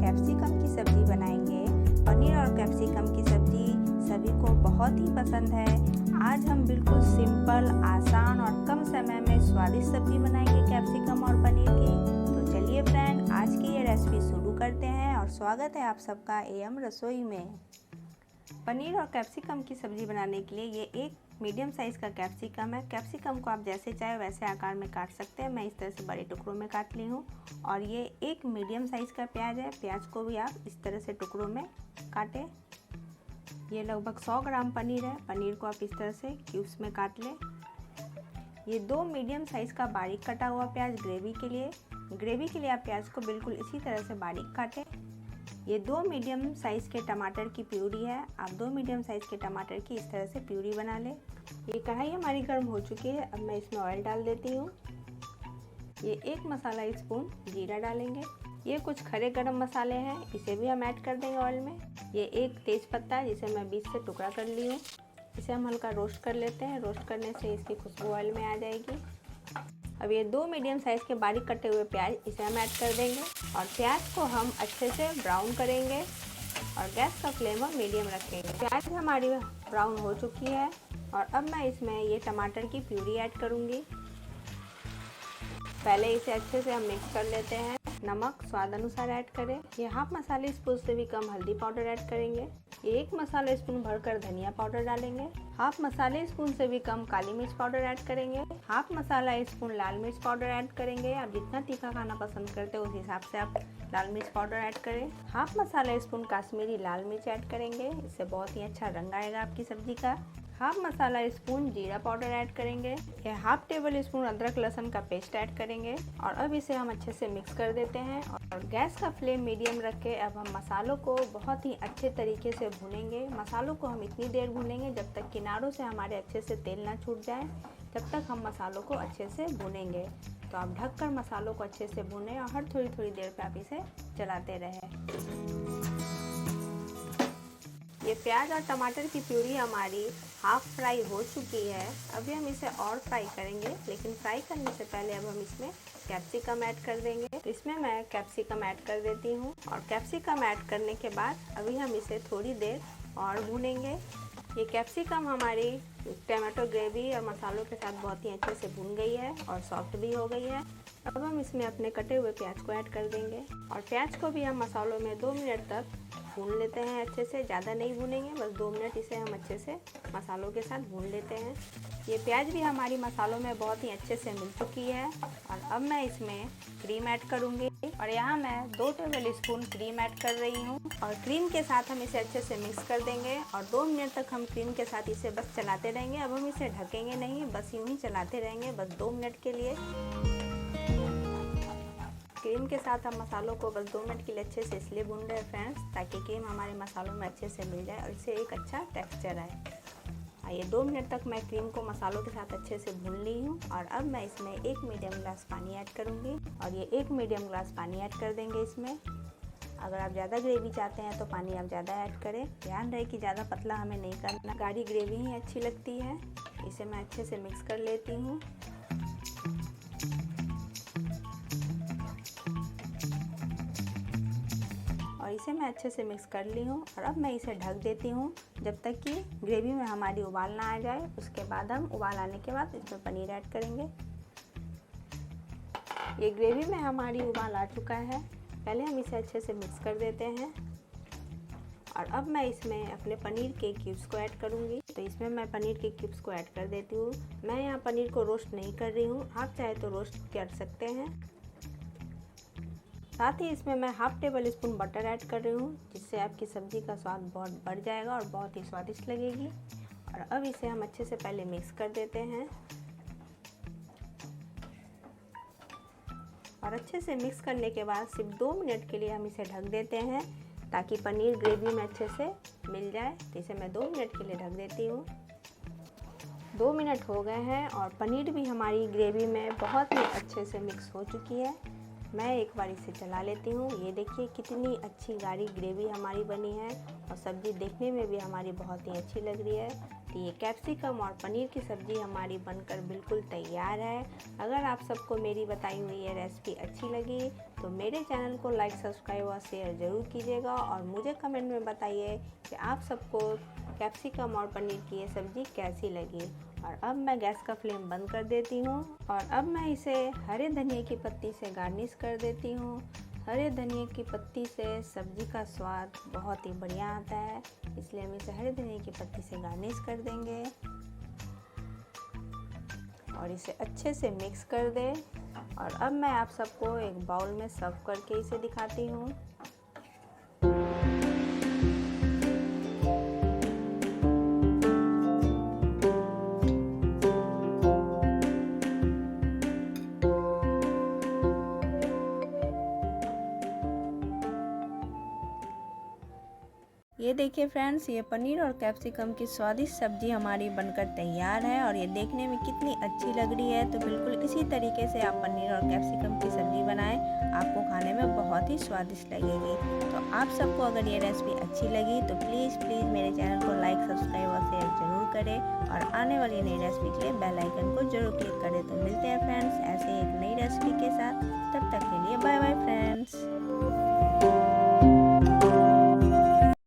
Capsicum की सब्ज़ी बनाएंगे। पनीर और कैप्सिकम की सब्ज़ी सभी को बहुत ही पसंद है। आज हम बिल्कुल सिंपल, आसान और कम समय में स्वादिष्ट सब्ज़ी बनाएंगे कैप्सिकम और पनीर की। तो चलिए फ्रेंड, आज की ये रेसिपी शुरू करते हैं और स्वागत है आप सबका एम रसोई में। पनीर और कैप्सिकम की सब्ज़ी बनाने के लिए ये एक मीडियम साइज़ का कैप्सिकम है। कैप्सिकम को आप जैसे चाहे वैसे आकार में काट सकते हैं। मैं इस तरह से बड़े टुकड़ों में काट ली हूँ। और ये एक मीडियम साइज़ का प्याज है। प्याज को भी आप इस तरह से टुकड़ों में काटें। ये लगभग 100 ग्राम पनीर है। पनीर को आप इस तरह से क्यूब्स में काट लें। ये 2 मीडियम साइज़ का बारीक कटा हुआ प्याज ग्रेवी के लिए आप प्याज को बिल्कुल इसी तरह से बारीक काटें। ये 2 मीडियम साइज़ के टमाटर की प्यूरी है। आप 2 मीडियम साइज़ के टमाटर की इस तरह से प्यूरी बना लें। ये कढ़ाई हमारी गर्म हो चुकी है। अब मैं इसमें ऑयल डाल देती हूँ। ये 1 मसाला स्पून जीरा डालेंगे। ये कुछ खड़े गरम मसाले हैं, इसे भी हम ऐड कर देंगे ऑयल में। ये 1 तेज पत्ता है जिसे मैं बीच से टुकड़ा कर ली हूँ। इसे हम हल्का रोस्ट कर लेते हैं। रोस्ट करने से इसकी खुशबू ऑयल में आ जाएगी। अब ये 2 मीडियम साइज़ के बारीक कटे हुए प्याज इसे हम ऐड कर देंगे और प्याज को हम अच्छे से ब्राउन करेंगे और गैस का फ्लेम हम मीडियम रखेंगे। प्याज हमारी ब्राउन हो चुकी है और अब मैं इसमें ये टमाटर की प्यूरी ऐड करूँगी। पहले इसे अच्छे से हम मिक्स कर लेते हैं। नमक स्वाद अनुसार ऐड करें। ये हाफ मसाले स्पून से भी कम हल्दी पाउडर ऐड करेंगे। 1 मसाला स्पून भरकर धनिया पाउडर डालेंगे। हाफ मसाले स्पून से भी कम काली मिर्च पाउडर ऐड करेंगे। हाफ मसाला स्पून लाल मिर्च पाउडर ऐड करेंगे। आप जितना तीखा खाना पसंद करते हो उस हिसाब से आप लाल मिर्च पाउडर ऐड करें। हाफ मसाला स्पून काश्मीरी लाल मिर्च ऐड करेंगे। इससे बहुत ही अच्छा रंग आएगा आपकी सब्जी का। हाफ मसाला स्पून जीरा पाउडर ऐड करेंगे। ये हाफ टेबल स्पून अदरक लहसुन का पेस्ट ऐड करेंगे और अब इसे हम अच्छे से मिक्स कर देते हैं और गैस का फ्लेम मीडियम रख के अब हम मसालों को बहुत ही अच्छे तरीके से भूनेंगे। मसालों को हम इतनी देर भूनेंगे जब तक किनारों से हमारे अच्छे से तेल ना छूट जाए, तब तक हम मसालों को अच्छे से भूनेंगे। तो आप ढककर मसालों को अच्छे से भूनें और हर थोड़ी थोड़ी देर पे आप इसे चलाते रहें। ये प्याज और टमाटर की प्यूरी हमारी हाफ फ्राई हो चुकी है। अभी हम इसे और फ्राई करेंगे, लेकिन फ्राई करने से पहले अब हम इसमें कैप्सिकम ऐड कर देंगे। तो इसमें मैं कैप्सिकम ऐड कर देती हूँ और कैप्सिकम ऐड करने के बाद अभी हम इसे थोड़ी देर और भूनेंगे। ये कैप्सिकम हमारी टमाटो ग्रेवी और मसालों के साथ बहुत ही अच्छे से भून गई है और सॉफ्ट भी हो गई है। अब हम इसमें अपने कटे हुए प्याज को ऐड कर देंगे और प्याज को भी हम मसालों में 2 मिनट तक भून लेते हैं अच्छे से। ज़्यादा नहीं भूनेंगे, बस 2 मिनट इसे हम अच्छे से मसालों के साथ भून लेते हैं। ये प्याज भी हमारी मसालों में बहुत ही अच्छे से मिल चुकी है और अब मैं इसमें क्रीम ऐड करूँगी और यहाँ मैं 2 टेबल स्पून क्रीम ऐड कर रही हूँ और क्रीम के साथ हम इसे अच्छे से मिक्स कर देंगे और 2 मिनट तक हम क्रीम के साथ इसे बस चलाते रहेंगे। अब हम इसे ढकेंगे नहीं, बस यूँ ही चलाते रहेंगे बस 2 मिनट के लिए। क्रीम के साथ हम मसालों को बस 2 मिनट के लिए अच्छे से इसलिए भून रहे हैं फ्रेंड्स, ताकि क्रीम हमारे मसालों में अच्छे से मिल जाए और इससे एक अच्छा टेक्सचर आए। आइए 2 मिनट तक मैं क्रीम को मसालों के साथ अच्छे से भून ली हूँ और अब मैं इसमें 1 मीडियम ग्लास पानी ऐड करूँगी और ये 1 मीडियम ग्लास पानी ऐड कर देंगे इसमें। अगर आप ज़्यादा ग्रेवी चाहते हैं तो पानी आप ज़्यादा ऐड करें। ध्यान रहे कि ज़्यादा पतला हमें नहीं करना, गाढ़ी ग्रेवी ही अच्छी लगती है। इसे मैं अच्छे से मिक्स कर लेती हूँ। और इसे मैं अच्छे से मिक्स कर ली हूँ और अब मैं इसे ढक देती हूँ जब तक कि ग्रेवी में हमारी उबाल ना आ जाए। उसके बाद हम उबाल आने के बाद इसमें पनीर ऐड करेंगे। ये ग्रेवी में हमारी उबाल आ चुका है। पहले हम इसे अच्छे से मिक्स कर देते हैं और अब मैं इसमें अपने पनीर के क्यूब्स को ऐड करूँगी। तो इसमें मैं पनीर के क्यूब्स को ऐड कर देती हूँ। मैं यहाँ पनीर को रोस्ट नहीं कर रही हूँ, आप चाहे तो रोस्ट कर सकते हैं। साथ ही इसमें मैं half table spoon butter add कर रही हूँ, जिससे आपकी सब्ज़ी का स्वाद बहुत बढ़ जाएगा और बहुत ही स्वादिष्ट लगेगी। और अब इसे हम अच्छे से पहले मिक्स कर देते हैं और अच्छे से मिक्स करने के बाद सिर्फ 2 मिनट के लिए हम इसे ढक देते हैं ताकि पनीर ग्रेवी में अच्छे से मिल जाए। तो इसे मैं 2 मिनट के लिए ढक देती हूँ। 2 मिनट हो गए हैं और पनीर भी हमारी ग्रेवी में बहुत ही अच्छे से मिक्स हो चुकी है। मैं एक बार इसे चला लेती हूँ। ये देखिए कितनी अच्छी गाढ़ी ग्रेवी हमारी बनी है और सब्ज़ी देखने में भी हमारी बहुत ही अच्छी लग रही है। ये कैप्सिकम और पनीर की सब्ज़ी हमारी बनकर बिल्कुल तैयार है। अगर आप सबको मेरी बताई हुई ये रेसिपी अच्छी लगी तो मेरे चैनल को लाइक, सब्सक्राइब और शेयर ज़रूर कीजिएगा और मुझे कमेंट में बताइए कि आप सबको कैप्सिकम और पनीर की ये सब्ज़ी कैसी लगी। और अब मैं गैस का फ्लेम बंद कर देती हूँ और अब मैं इसे हरे धनिए की पत्ती से गार्निश कर देती हूँ। हरे धनिए की पत्ती से सब्ज़ी का स्वाद बहुत ही बढ़िया आता है, इसलिए हम इसे हरे धनिए की पत्ती से गार्निश कर देंगे और इसे अच्छे से मिक्स कर दें। और अब मैं आप सबको एक बाउल में सर्व करके इसे दिखाती हूँ। ये देखिए फ्रेंड्स, ये पनीर और कैप्सिकम की स्वादिष्ट सब्ज़ी हमारी बनकर तैयार है और ये देखने में कितनी अच्छी लग रही है। तो बिल्कुल इसी तरीके से आप पनीर और कैप्सिकम की सब्ज़ी बनाएं, आपको खाने में बहुत ही स्वादिष्ट लगेगी। तो आप सबको अगर ये रेसिपी अच्छी लगी तो प्लीज़ मेरे चैनल को लाइक, सब्सक्राइब और शेयर ज़रूर करें और आने वाली नई रेसिपी के लिए बेल आइकन को ज़रूर क्लिक करें। तो मिलते हैं फ्रेंड्स ऐसे एक नई रेसिपी के साथ, तब तक